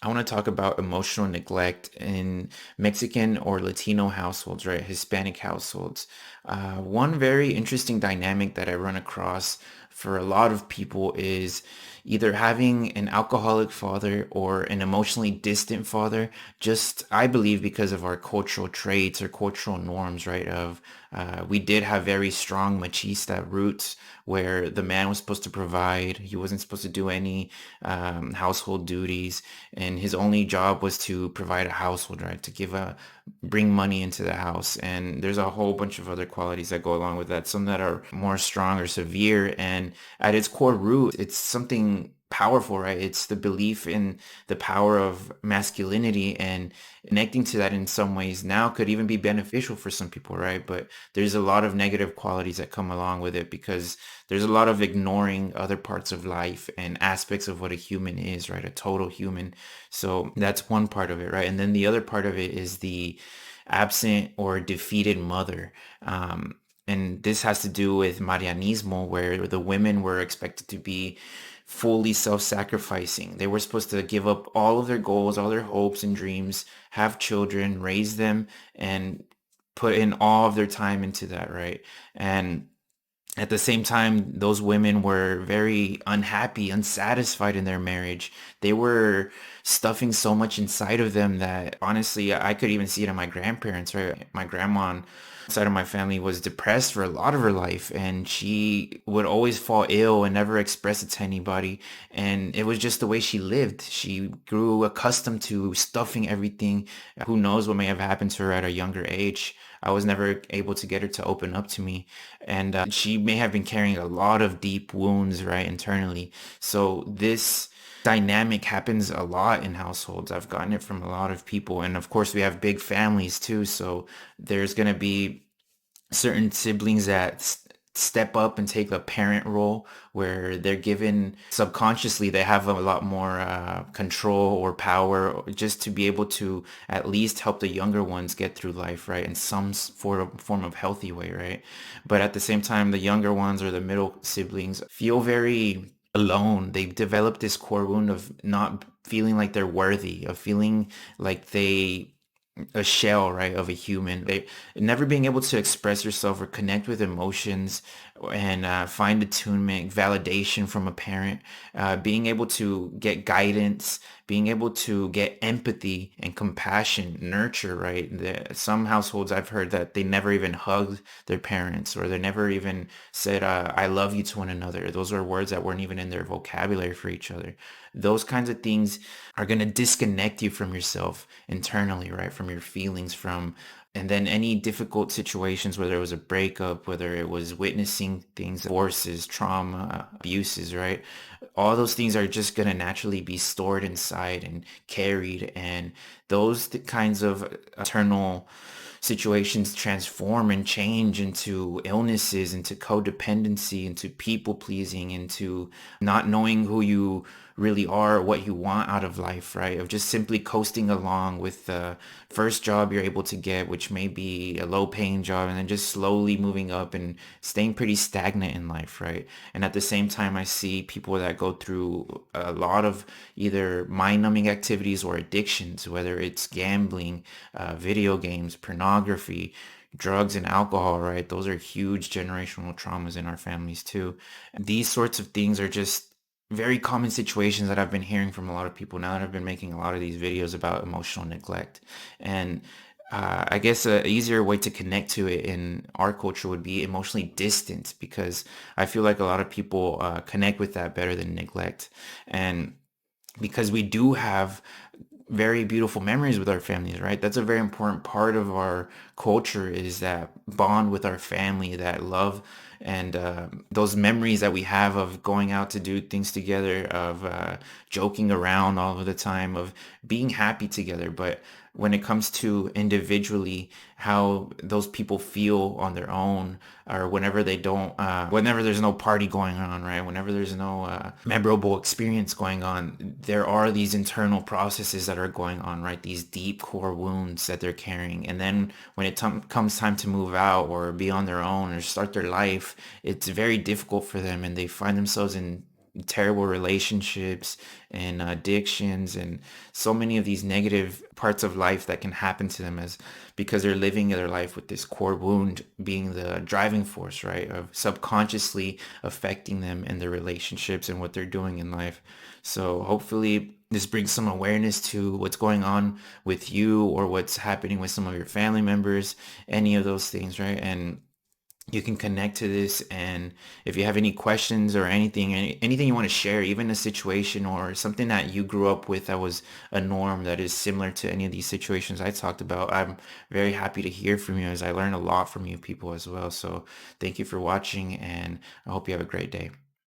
I want to talk about emotional neglect in Mexican or Latino households, right? Hispanic households. One very interesting dynamic that I run across for a lot of people is either having an alcoholic father or an emotionally distant father, just I believe because of our cultural traits or cultural norms, right? Of we did have very strong machista roots where the man was supposed to provide. He wasn't supposed to do any household duties, and his only job was to provide a household, right? To bring money into the house. And there's a whole bunch of other qualities that go along with that, some that are more strong or severe. And at its core root, it's something powerful, right? It's the belief in the power of masculinity, and connecting to that in some ways now could even be beneficial for some people, right? But there's a lot of negative qualities that come along with it because there's a lot of ignoring other parts of life and aspects of what a human is, right? A total human. So that's one part of it, right? And then the other part of it is the absent or defeated mother. And this has to do with Marianismo, where the women were expected to be fully self-sacrificing. They were supposed to give up all of their goals, all their hopes and dreams, have children, raise them, and put in all of their time into that, right? And at the same time, those women were very unhappy, unsatisfied in their marriage. They were stuffing so much inside of them that honestly, I could even see it in my grandparents, right? My grandma on side of my family was depressed for a lot of her life, and she would always fall ill and never express it to anybody. And it was just the way she lived. She grew accustomed to stuffing everything. Who knows what may have happened to her at a younger age. I was never able to get her to open up to me, and she may have been carrying a lot of deep wounds, right, internally. So this dynamic happens a lot in households. I've gotten it from a lot of people, and of course we have big families too, so there's going to be certain siblings that step up and take a parent role where they're given subconsciously, they have a lot more control or power just to be able to at least help the younger ones get through life, right, in some form of healthy way, right? But at the same time, the younger ones or the middle siblings feel very alone. They've developed this core wound of not feeling like they're worthy, of feeling like they a shell, right, of a human. They never being able to express yourself or connect with emotions and find attunement, validation from a parent, being able to get guidance, being able to get empathy and compassion, nurture, right? Some households I've heard that they never even hugged their parents, or they never even said, I love you to one another. Those are words that weren't even in their vocabulary for each other. Those kinds of things are going to disconnect you from yourself internally, right? From your feelings, and then any difficult situations, whether it was a breakup, whether it was witnessing things, divorces, trauma, abuses, right? All those things are just going to naturally be stored inside and carried. And those kinds of internal situations transform and change into illnesses, into codependency, into people pleasing, into not knowing who you really are, what you want out of life, right? Of just simply coasting along with the first job you're able to get, which may be a low paying job, and then just slowly moving up and staying pretty stagnant in life, right? And at the same time, I see people that go through a lot of either mind numbing activities or addictions, whether it's gambling, video games, pornography, drugs and alcohol, right? Those are huge generational traumas in our families too. And these sorts of things are just very common situations that I've been hearing from a lot of people now that I've been making a lot of these videos about emotional neglect. And I guess a easier way to connect to it in our culture would be emotionally distant, because I feel like a lot of people connect with that better than neglect. And because we do have very beautiful memories with our families, right? That's a very important part of our culture, is that bond with our family, that love, and those memories that we have of going out to do things together, of joking around all of the time, of being happy together. But when it comes to individually how those people feel on their own, or whenever they don't, whenever there's no party going on, right? Whenever there's no memorable experience going on, there are these internal processes that are going on, right? These deep core wounds that they're carrying. And then when it comes time to move out or be on their own or start their life, it's very difficult for them, and they find themselves in terrible relationships and addictions and so many of these negative parts of life that can happen to them as because they're living their life with this core wound being the driving force, right, of subconsciously affecting them in their relationships and what they're doing in life. So hopefully this brings some awareness to what's going on with you or what's happening with some of your family members, any of those things, right? And you can connect to this. And if you have any questions or anything, anything you want to share, even a situation or something that you grew up with that was a norm that is similar to any of these situations I talked about, I'm very happy to hear from you as I learn a lot from you people as well. So thank you for watching and I hope you have a great day.